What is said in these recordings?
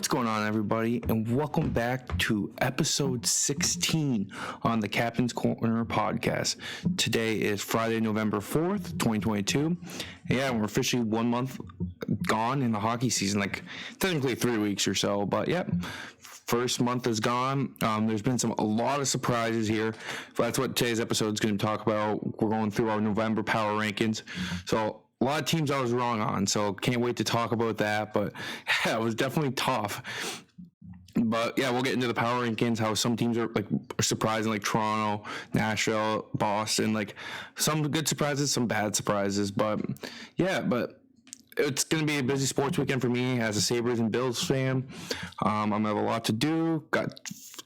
What's going on, everybody, and welcome back to episode 16 on the Captain's Corner podcast. Today is Friday, November 4th, 2022. Yeah, we're officially 1 month gone in the hockey season, like technically 3 weeks or so, but yep. First month is gone. There's been a lot of surprises here. So that's what today's episode is going to talk about. We're going through our November power rankings. So a lot of teams I was wrong on, so can't wait to talk about that. But yeah, it was definitely tough. But yeah, we'll get into the power rankings, how some teams are surprising, like Toronto, Nashville, Boston, like some good surprises, some bad surprises. But it's going to be a busy sports weekend for me as a Sabres and Bills fan. I'm going to have a lot to do. Got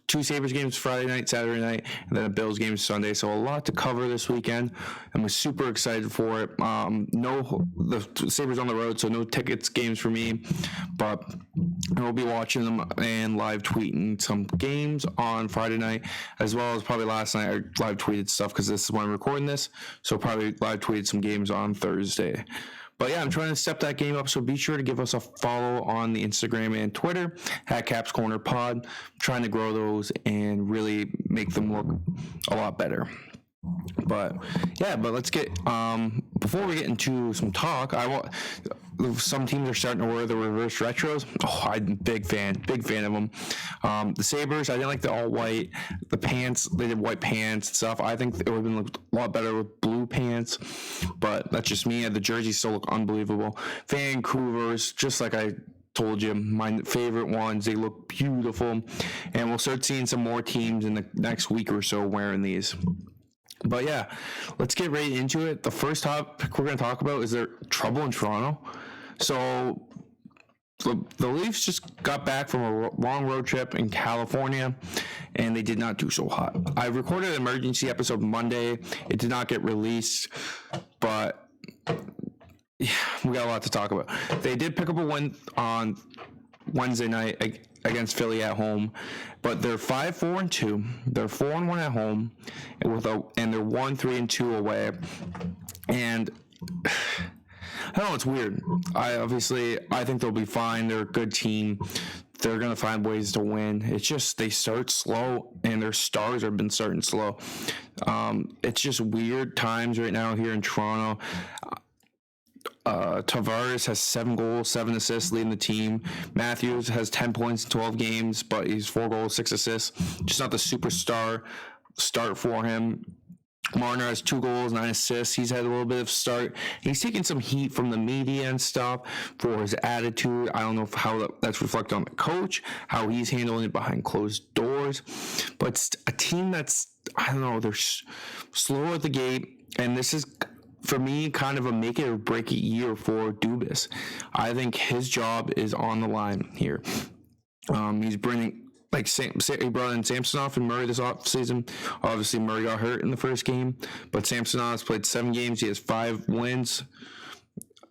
2 Sabres games Friday night, Saturday night, and then a Bills game Sunday. So a lot to cover this weekend. I'm super excited for it. The Sabres on the road, so no tickets games for me. But we'll be watching them and live tweeting some games on Friday night, as well as probably last night I live tweeted stuff because this is when I'm recording this. So probably live tweeted some games on Thursday. But yeah, I'm trying to step that game up, so be sure to give us a follow on the Instagram and Twitter at Caps Corner Pod. I'm trying to grow those and really make them look a lot better. But let's get before we get into some talk, some teams are starting to wear the reverse retros. Oh, I'm a big fan of them. The Sabres, I didn't like the all white, the pants. They did white pants and stuff. I think it would have been a lot better with blue pants, but that's just me. The jerseys still look unbelievable. Vancouver's, just like I told you, my favorite ones. They look beautiful, and we'll start seeing some more teams in the next week or so wearing these. But yeah, let's get right into it. The first topic we're going to talk about is there trouble in Toronto. So the Leafs just got back from a long road trip in California, and they did not do so hot. I recorded an emergency episode Monday. It did not get released, but yeah, we got a lot to talk about. They did pick up a win on Wednesday night against Philly at home, but they're 5-4-2. They're 4-1 at home, and they're 1-3-2 away. And I don't know, it's weird. I think they'll be fine. They're a good team. They're going to find ways to win. It's just they start slow, and their stars have been starting slow. It's just weird times right now here in Toronto. Tavares has 7 goals, 7 assists, leading the team. Matthews has 10 points in 12 games, but he's 4 goals, 6 assists. Just not the superstar start for him. Marner has 2 goals, 9 assists. He's had a little bit of start. He's taken some heat from the media and stuff for his attitude. I don't know how that's reflected on the coach, how he's handling it behind closed doors. But it's a team that's, I don't know, they're slow at the gate, and this is, for me, kind of a make it or break it year for Dubas. I think his job is on the line here. He's bringing, he brought in Samsonov and Murray this offseason. Obviously, Murray got hurt in the first game, but Samsonov's played 7 games. He has 5 wins,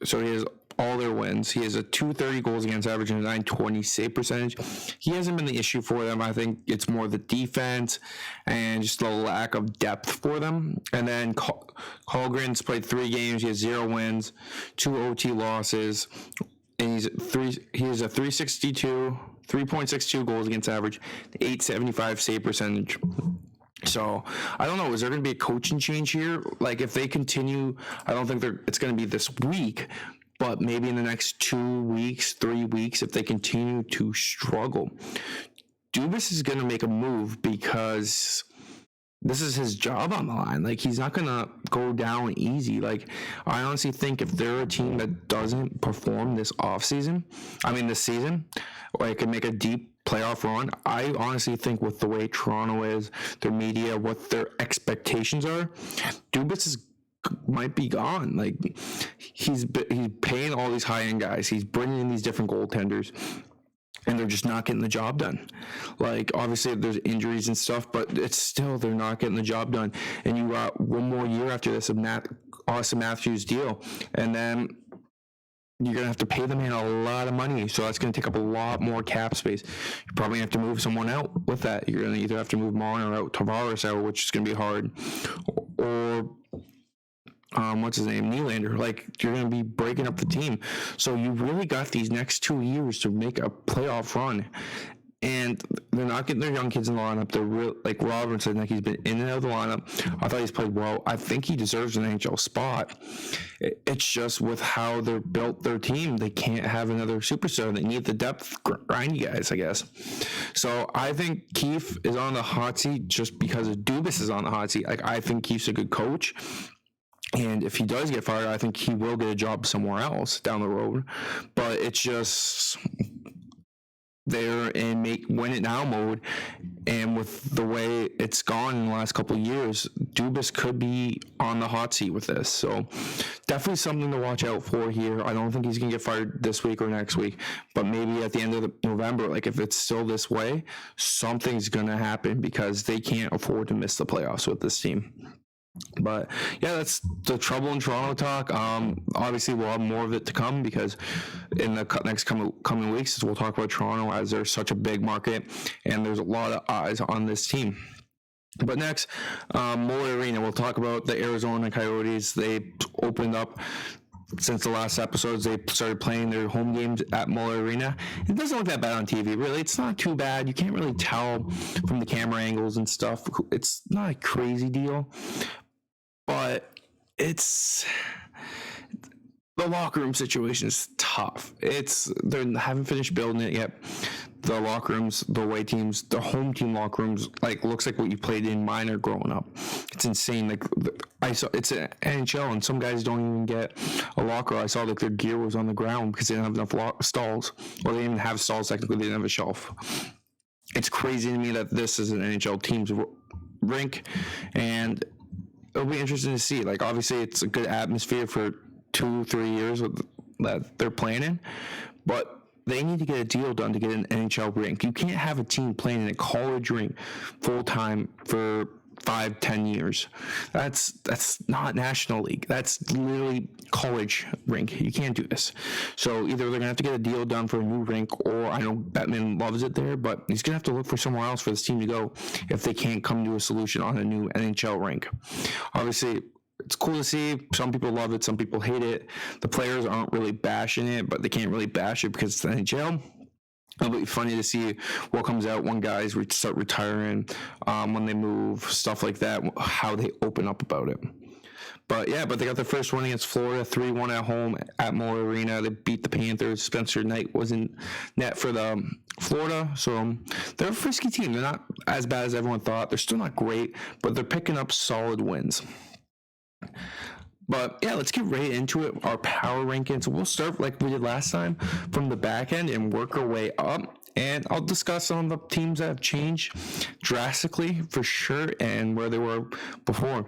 so he has all their wins. He has a .230 goals against average and a .920 save percentage. He hasn't been the issue for them. I think it's more the defense and just the lack of depth for them. And then Holmgren's played 3 games. He has 0 wins, 2 OT losses, and he has a 3.62 goals against average, 875 save percentage. So, I don't know. Is there going to be a coaching change here? Like, if they continue, I don't think it's going to be this week, but maybe in the next 2 weeks, 3 weeks, if they continue to struggle. Dubas is going to make a move because this is his job on the line. Like, he's not going to go down easy. Like, I honestly think if they're a team that doesn't perform this season, or it could make a deep playoff run, I honestly think with the way Toronto is, their media, what their expectations are, Dubas might be gone. Like, he's paying all these high-end guys. He's bringing in these different goaltenders, and they're just not getting the job done. Like, obviously there's injuries and stuff, but it's still, they're not getting the job done. And you got 1 more year after this of Austin Matthews deal, and then you're going to have to pay the man a lot of money, so that's going to take up a lot more cap space. You probably have to move someone out with that. You're going to either have to move Marner out, Tavares out, which is going to be hard, or what's his name, Nylander. Like, you're going to be breaking up the team. So you really got these next 2 years to make a playoff run. And they're not getting their young kids in the lineup. They're real, like Robertson, like he's been in and out of the lineup. I thought he's played well. I think he deserves an NHL spot. It's just with how they're built their team, they can't have another superstar. They need the depth grindy guys, I guess. So I think Keefe is on the hot seat just because Dubas is on the hot seat. Like, I think Keefe's a good coach. And if he does get fired, I think he will get a job somewhere else down the road. But it's just they're in win it now mode, and with the way it's gone in the last couple of years, Dubas could be on the hot seat with this. So definitely something to watch out for here. I don't think he's gonna get fired this week or next week, but maybe at the end of November, like if it's still this way, something's gonna happen because they can't afford to miss the playoffs with this team. But yeah, that's the trouble in Toronto talk. Obviously, we'll have more of it to come because in the next coming weeks, we'll talk about Toronto as they're such a big market and there's a lot of eyes on this team. But next, Mullet Arena. We'll talk about the Arizona Coyotes. They opened up. Since the last episodes, they started playing their home games at Mullet Arena. It doesn't look that bad on TV, really. It's not too bad. You can't really tell from the camera angles and stuff. It's not a crazy deal. But the locker room situation is tough. They haven't finished building it yet. The locker rooms, the away teams, the home team locker rooms, like looks like what you played in minor growing up. It's insane. Like it's an NHL, and some guys don't even get a locker. I saw like their gear was on the ground because they didn't have enough stalls, or they didn't even have stalls. Technically, they didn't have a shelf. It's crazy to me that this is an NHL team's rink, and it'll be interesting to see. Like, obviously, it's a good atmosphere for 2-3 years that they're playing in, but they need to get a deal done to get an NHL rink. You can't have a team playing in a college rink full time for 5-10 years. That's not National League. That's literally college rink. You can't do this. So either they're gonna have to get a deal done for a new rink, or I know Batman loves it there, but he's gonna have to look for somewhere else for this team to go if they can't come to a solution on a new NHL rink. Obviously, it's cool to see. Some people love it, some people hate it. The players aren't really bashing it, but they can't really bash it because it's the NHL. It'll be funny to see what comes out when guys start retiring, when they move, stuff like that, how they open up about it. But yeah, they got their first win against Florida, 3-1 at home at Mullet Arena. They beat the Panthers. Spencer Knight was in net for the Florida. So they're a frisky team. They're not as bad as everyone thought. They're still not great, but they're picking up solid wins. But yeah, let's get right into it. Our power rankings. We'll start like we did last time from the back end and work our way up. And I'll discuss some of the teams that have changed drastically for sure and where they were before.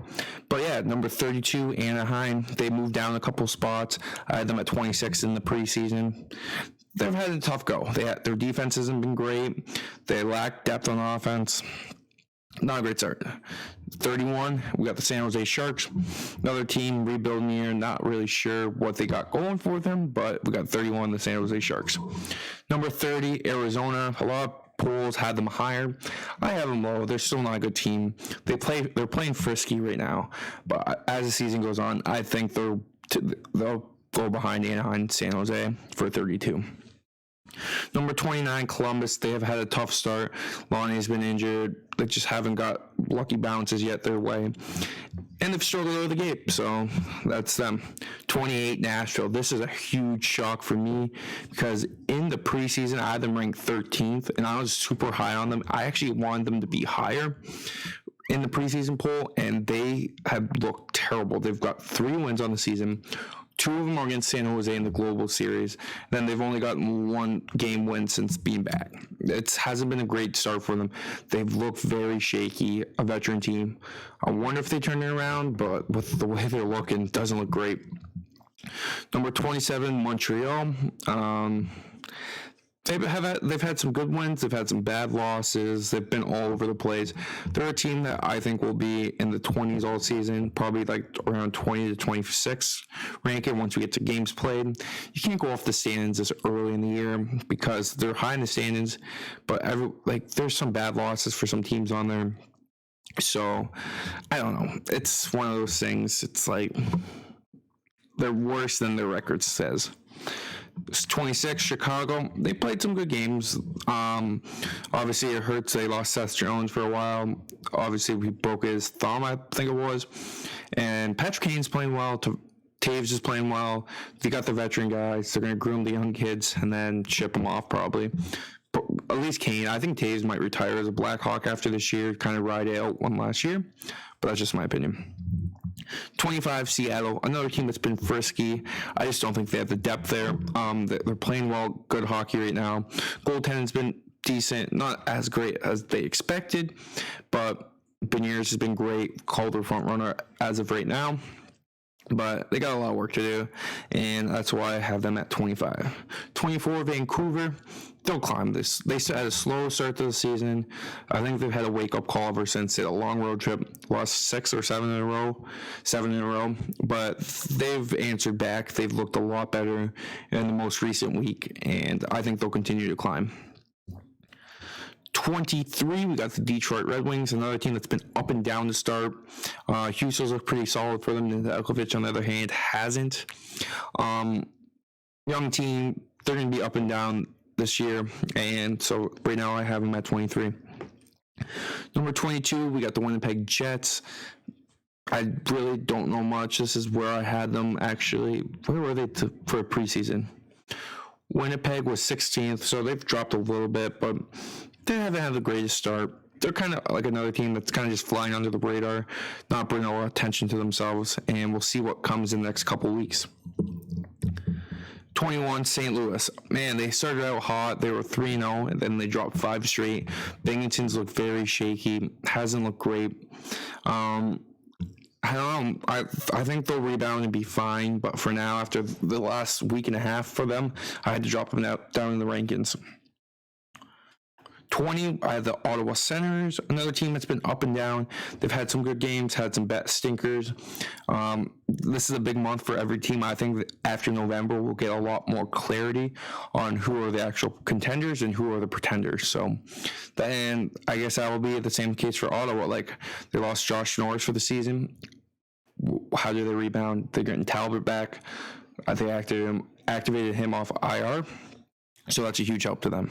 But yeah, number 32, Anaheim. They moved down a couple spots. I had them at 26 in the preseason. They've had a tough go. Their defense hasn't been great. They lack depth on offense. Not a great start. 31, we got the San Jose Sharks. Another team rebuilding here. Not really sure what they got going for them, but we got 31, the San Jose Sharks. Number 30, Arizona. A lot of polls had them higher. I have them low. They're still not a good team. They're playing frisky right now, but as the season goes on, I think they'll go behind Anaheim and San Jose for 32. Number 29, Columbus. They have had a tough start. Lonnie's been injured. They just haven't got lucky bounces yet their way. And they've struggled out of the gate, so that's them. 28, Nashville. This is a huge shock for me because in the preseason, I had them ranked 13th, and I was super high on them. I actually wanted them to be higher in the preseason poll, and they have looked terrible. They've got 3 wins on the season. 2 of them are against San Jose in the Global Series. Then they've only gotten 1 game win since being back. It hasn't been a great start for them. They've looked very shaky, a veteran team. I wonder if they turn it around, but with the way they're looking, it doesn't look great. Number 27, Montreal. They've had some good wins. They've had some bad losses. They've been all over the place. They're a team that I think will be in the 20s all season, probably like around 20 to 26 ranking once we get to games played. You can't go off the standings this early in the year because they're high in the standings, but there's some bad losses for some teams on there. So, I don't know. It's one of those things. It's like they're worse than their record says. 26, Chicago. They played some good games. Obviously, it hurts. They lost Seth Jones for a while. Obviously, he broke his thumb, I think it was. And Patrick Kane's playing well. Taves is playing well. They got the veteran guys. They're going to groom the young kids and then ship them off probably. But at least Kane. I think Taves might retire as a Blackhawk after this year, kind of ride out one last year. But that's just my opinion. 25, Seattle, another team that's been frisky. I just don't think they have the depth there. They're playing well, good hockey right now. Goaltending's been decent, not as great as they expected, but Beniers has been great. Calder front runner as of right now. But they got a lot of work to do, and that's why I have them at 25. 24, Vancouver. They'll climb this. They had a slow start to the season. I think they've had a wake-up call ever since they had a long road trip, lost 6 or 7 in a row. But they've answered back. They've looked a lot better in the most recent week, and I think they'll continue to climb. 23, we got the Detroit Red Wings, another team that's been up and down to start. Hussel's looked pretty solid for them. Elkovic, on the other hand, hasn't. Young team, they're going to be up and down this year, and so right now I have them at 23. Number 22, we got the Winnipeg Jets. I really don't know much. This is where I had them, actually. Where were they for preseason? Winnipeg was 16th, so they've dropped a little bit, but they haven't had the greatest start. They're kind of like another team that's kind of just flying under the radar, not bringing a lot of attention to themselves, and we'll see what comes in the next couple weeks. 21, St. Louis. Man, they started out hot. They were 3-0, and then they dropped 5 straight. Binghamton's looked very shaky. Hasn't looked great. I don't know. I think they'll rebound and be fine, but for now, after the last week and a half for them, I had to drop them down in the rankings. 20, I have the Ottawa Senators, another team that's been up and down. They've had some good games, had some bad stinkers. This is a big month for every team. I think that after November, we'll get a lot more clarity on who are the actual contenders and who are the pretenders. So then I guess that will be the same case for Ottawa. Like, they lost Josh Norris for the season. How do they rebound? They're getting Talbot back. They activated him off IR. So that's a huge help to them.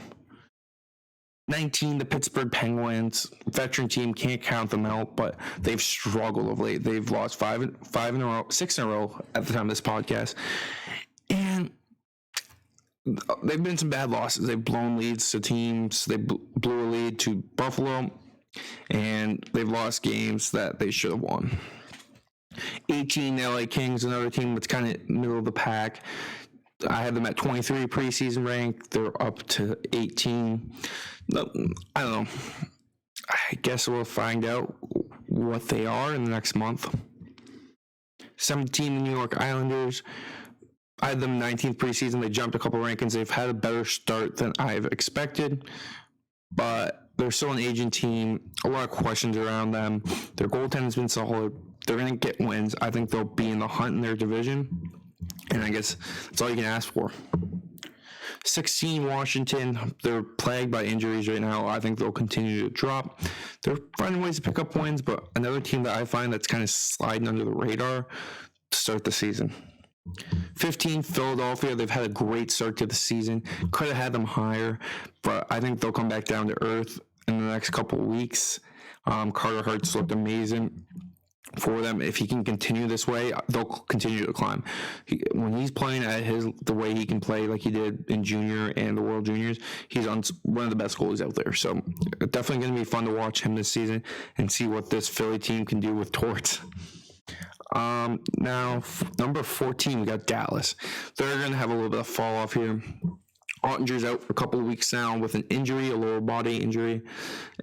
19, the Pittsburgh Penguins, veteran team, can't count them out, but they've struggled of late. They've lost 6 in a row at the time of this podcast, and they've been some bad losses. They've blown leads to teams. They blew a lead to Buffalo, and they've lost games that they should have won. 18, LA Kings, another team that's kind of middle of the pack. I had them at 23 preseason rank. They're up to 18. I don't know. I guess we'll find out what they are in the next month. 17, the New York Islanders. I had them 19th preseason. They jumped a couple rankings. They've had a better start than I've expected, but they're still an aging team. A lot of questions around them. Their goaltending has been solid. They're going to get wins. I think they'll be in the hunt in their division, and I guess that's all you can ask for. 16, Washington. They're plagued by injuries right now. I think they'll continue to drop. They're finding ways to pick up wins, but another team that I find that's kind of sliding under the radar to start the season. 15, Philadelphia. They've had a great start to the season. Could have had them higher, but I think they'll come back down to earth in the next couple of weeks. Carter Hart's looked amazing for them. If he can continue this way, they'll continue to climb. When he's playing at the way he can play, like he did in junior and the World Juniors, he's on one of the best goalies out there. So definitely going to be fun to watch him this season and see what this Philly team can do with Torts. Now, number 14, we got Dallas. They're going to have a little bit of fall off here. Ottinger's out for a couple of weeks now with an injury, a lower body injury,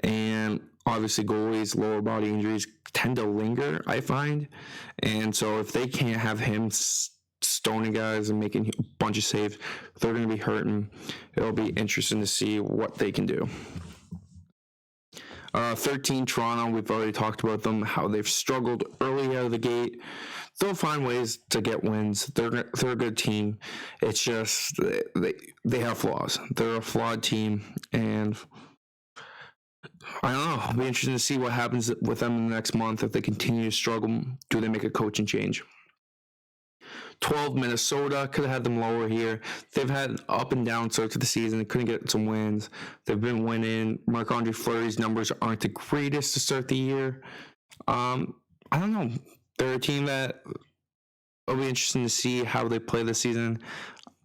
and obviously goalies, lower body injuries tend to linger, I find. And so if they can't have him stoning guys and making a bunch of saves, they're going to be hurting. It'll be interesting to see what they can do. 13, Toronto, we've already talked about them, how they've struggled early out of the gate. They'll find ways to get wins. They're a good team. It's just they have flaws. They're a flawed team, and I don't know. It'll be interesting to see what happens with them in the next month. If they continue to struggle, do they make a coaching change? 12, Minnesota. Could have had them lower here. They've had up and down starts of the season. They couldn't get some wins. They've been winning. Marc-Andre Fleury's numbers aren't the greatest to start the year. I don't know. They're a team that it'll be interesting to see how they play this season.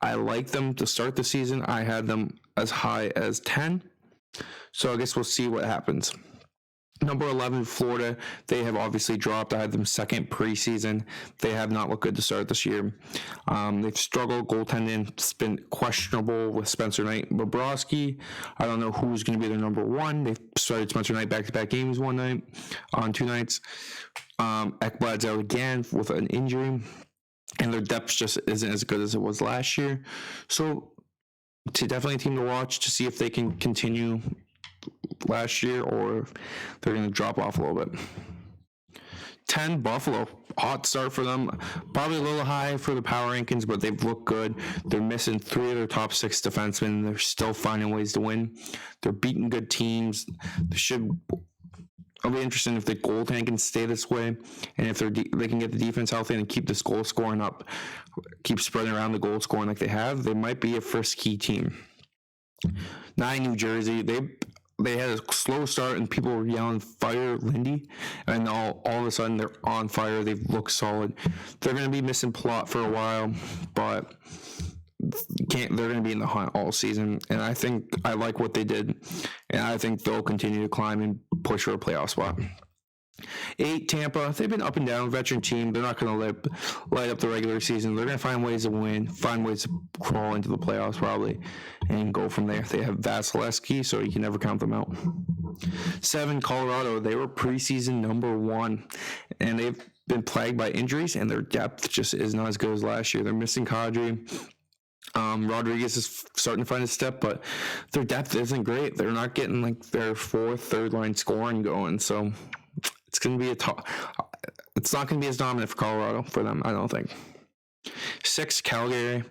I like them to start the season. I had them as high as 10. So I guess we'll see what happens. Number 11, Florida. They have obviously dropped. I had them second preseason. They have not looked good to start this year. They've struggled. Goaltending, it's been questionable with Spencer Knight and Bobrovsky. I don't know who's going to be their number one. They started Spencer Knight back-to-back games on 2 nights. Ekblad's out again with an injury. And their depth just isn't as good as it was last year. So, definitely a team to watch to see if they can continue last year or if they're going to drop off a little bit. 10, Buffalo. Hot start for them. Probably a little high for the power rankings, but they've looked good. They're missing 3 of their top 6 defensemen, and they're still finding ways to win. They're beating good teams. It'll be interesting if the goaltending can stay this way, and if they can get the defense healthy and keep this goal scoring up, keep spreading around the goal scoring like they have. They might be a frisky team. 9, New Jersey. They had a slow start and people were yelling, "Fire Lindy," and all of a sudden they're on fire. They've looked solid. They're going to be missing Plot for a while, but they're going to be in the hunt all season. And I think I like what they did, and I think they'll continue to climb and push for a playoff spot. 8, Tampa. They've been up and down, veteran team. They're not going to light up the regular season. They're going to find ways to win, find ways to crawl into the playoffs probably, and go from there. They have Vasilevsky, so you can never count them out. 7, Colorado. They were preseason number 1, and they've been plagued by injuries, and their depth just is not as good as last year. They're missing Kadri. Rodriguez is starting to find his step, but their depth isn't great. They're not getting like their third line scoring going, so it's going to be it's not going to be as dominant for Colorado for them, I don't think. 6, Calgary.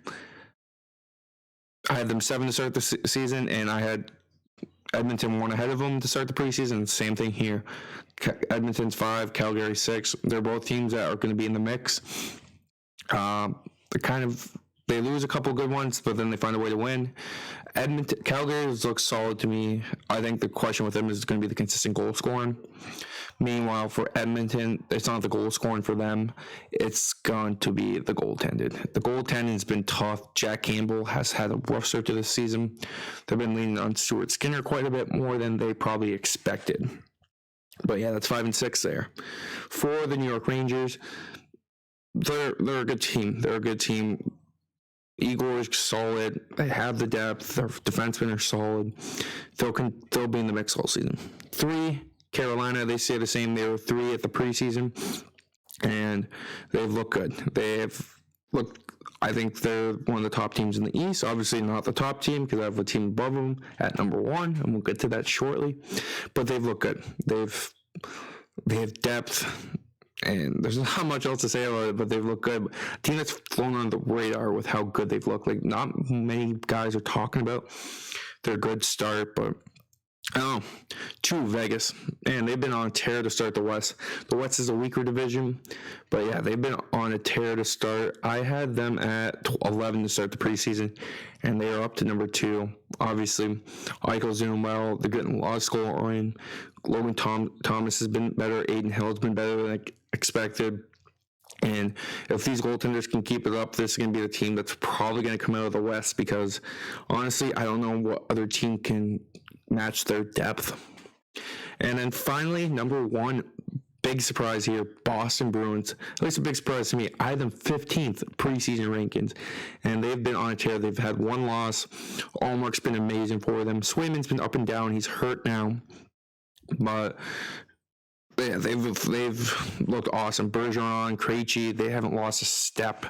I had them 7 to start the season, and I had Edmonton 1 ahead of them to start the preseason. Same thing here. Edmonton's 5, Calgary 6. They're both teams that are going to be in the mix. They lose a couple good ones, but then they find a way to win. Calgary looks solid to me. I think the question with them is going to be the consistent goal scoring. Meanwhile, for Edmonton, it's not the goal scoring for them. It's going to be the goaltending. The goaltending has been tough. Jack Campbell has had a rough start to this season. They've been leaning on Stuart Skinner quite a bit more than they probably expected. But yeah, that's 5 and 6 there. For the New York Rangers, they're a good team. They're a good team. Igor is solid. They have the depth. Their defensemen are solid. They'll be in the mix all season. 3, Carolina. They say the same. They were 3 at the preseason, and they've looked good. I think they're one of the top teams in the East. Obviously not the top team because I have a team above them at number 1, and we'll get to that shortly. But they've looked good. They have depth. And there's not much else to say about it, but they've looked good. A team that's flown on the radar with how good they've looked. Like, not many guys are talking about their good start, but I don't know. 2, Vegas. And they've been on a tear to start the West. The West is a weaker division, but yeah, they've been on a tear to start. I had them at 11 to start the preseason, and they are up to number 2. Obviously, Eichel's doing well. They're getting a lot of scoring. Logan Thomas has been better. Aiden Hill has been better than expected. And if these goaltenders can keep it up, this is going to be the team that's probably going to come out of the West because, honestly, I don't know what other team can match their depth. And then finally, number 1, big surprise here, Boston Bruins. At least a big surprise to me. I had them 15th preseason rankings, and they've been on a tear. They've had 1 loss. Allmark's been amazing for them. Swayman's been up and down. He's hurt now. But yeah, they've looked awesome. Bergeron, Krejci, they haven't lost a step,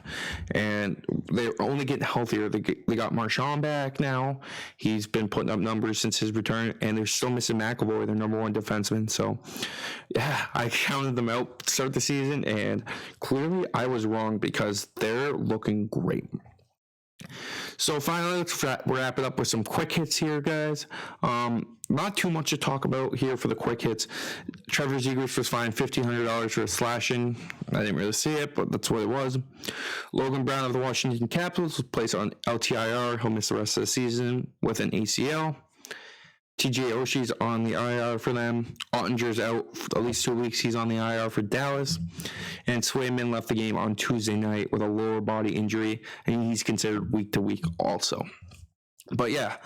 and they're only getting healthier. They got Marchand back now. He's been putting up numbers since his return, and they're still missing McAvoy, their number 1 defenseman. So, yeah, I counted them out to start the season, and clearly I was wrong because they're looking great. So finally, let's wrap it up with some quick hits here, guys. Not too much to talk about here for the quick hits. Trevor Zegras was fined $1,500 for slashing. I didn't really see it, but that's what it was. Logan Brown of the Washington Capitals was placed on LTIR. He'll miss the rest of the season with an ACL. TJ Oshie's on the IR for them. Ottinger's out for at least 2 weeks. He's on the IR for Dallas. And Swayman left the game on Tuesday night with a lower body injury, and he's considered week to week also. But yeah,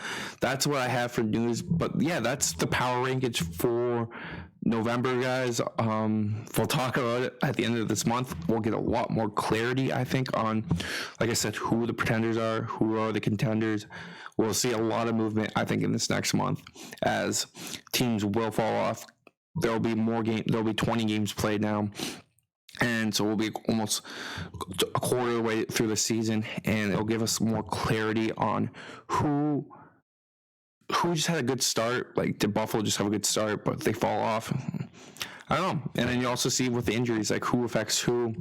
that's what I have for news. But yeah, that's the power rankings for November, guys. We'll talk about it at the end of this month. We'll get a lot more clarity, I think, on, like I said, who the pretenders are, who are the contenders. We'll see a lot of movement, I think, in this next month as teams will fall off. There'll be more games. There'll be 20 games played now. And so we'll be almost a quarter of the way through the season, and it'll give us more clarity on who just had a good start. Like, did Buffalo just have a good start, but they fall off? I don't know. And then you also see with the injuries, like who affects who.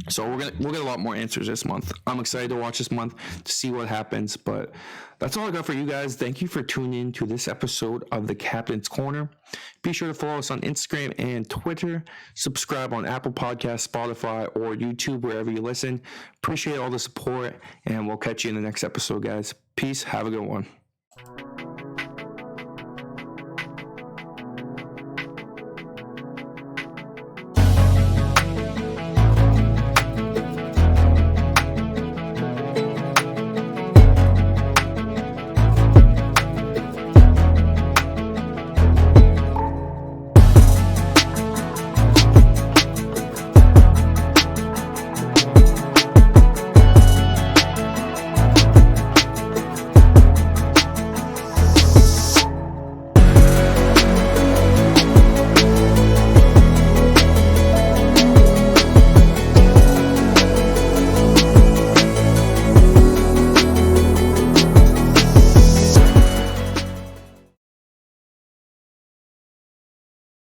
So we'll get a lot more answers this month. I'm excited to watch this month to see what happens. But that's all I got for you guys. Thank you for tuning in to this episode of the Captain's Corner. Be sure to follow us on Instagram and Twitter. Subscribe on Apple Podcasts, Spotify, or YouTube, wherever you listen. Appreciate all the support, and we'll catch you in the next episode, guys. Peace. Have a good one.